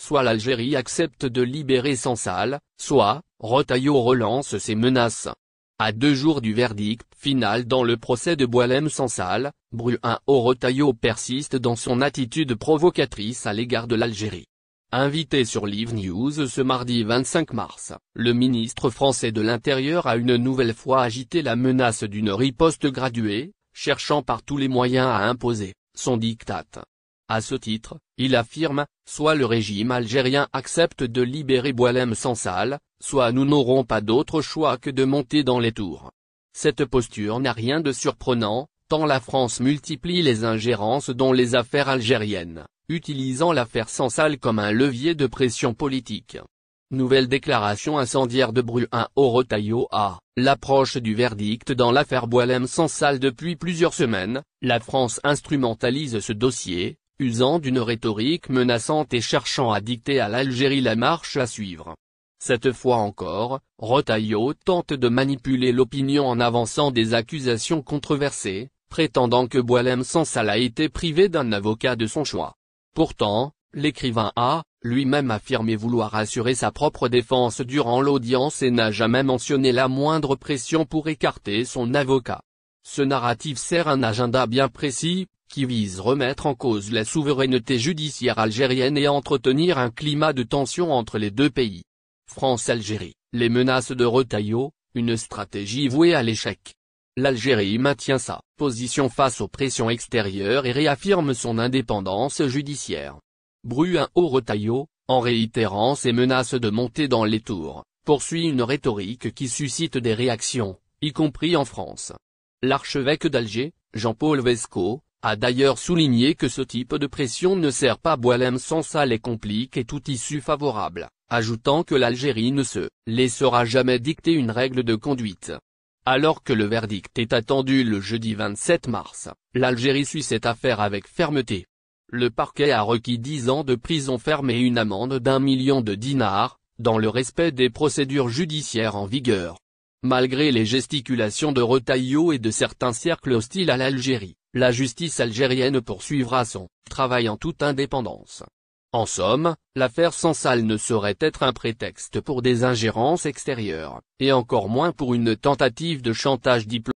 soit l'Algérie accepte de libérer Sansal, soit, Retailleau relance ses menaces. À 2 jours du verdict final dans le procès de Boualem Sansal, Bruno Retailleau persiste dans son attitude provocatrice à l'égard de l'Algérie. Invité sur Live News ce mardi 25 mars, le ministre français de l'Intérieur a une nouvelle fois agité la menace d'une riposte graduée, cherchant par tous les moyens à imposer son diktat. À ce titre, il affirme, soit le régime algérien accepte de libérer Boualem Sansal, soit nous n'aurons pas d'autre choix que de monter dans les tours. Cette posture n'a rien de surprenant, tant la France multiplie les ingérences dans les affaires algériennes, utilisant l'affaire Sansal comme un levier de pression politique. Nouvelle déclaration incendiaire de Bruno Retailleau à l'approche du verdict dans l'affaire Boualem Sansal. Depuis plusieurs semaines, la France instrumentalise ce dossier, usant d'une rhétorique menaçante et cherchant à dicter à l'Algérie la marche à suivre. Cette fois encore, Retailleau tente de manipuler l'opinion en avançant des accusations controversées, prétendant que Boualem Sansal a été privé d'un avocat de son choix. Pourtant, l'écrivain a, lui-même affirmé vouloir assurer sa propre défense durant l'audience et n'a jamais mentionné la moindre pression pour écarter son avocat. Ce narratif sert un agenda bien précis, qui vise remettre en cause la souveraineté judiciaire algérienne et entretenir un climat de tension entre les deux pays. France-Algérie, les menaces de Retailleau, une stratégie vouée à l'échec. L'Algérie maintient sa position face aux pressions extérieures et réaffirme son indépendance judiciaire. Bruno Retailleau, en réitérant ses menaces de monter dans les tours, poursuit une rhétorique qui suscite des réactions, y compris en France. L'archevêque d'Alger, Jean-Paul Vesco, a d'ailleurs souligné que ce type de pression ne sert pas Boualem Sansal et complique toute issue favorable, ajoutant que l'Algérie ne se laissera jamais dicter une règle de conduite. Alors que le verdict est attendu le jeudi 27 mars, l'Algérie suit cette affaire avec fermeté. Le parquet a requis 10 ans de prison ferme et une amende d'1 million de dinars, dans le respect des procédures judiciaires en vigueur. Malgré les gesticulations de Retailleau et de certains cercles hostiles à l'Algérie, la justice algérienne poursuivra son travail en toute indépendance. En somme, l'affaire Sansal ne saurait être un prétexte pour des ingérences extérieures, et encore moins pour une tentative de chantage diplomatique.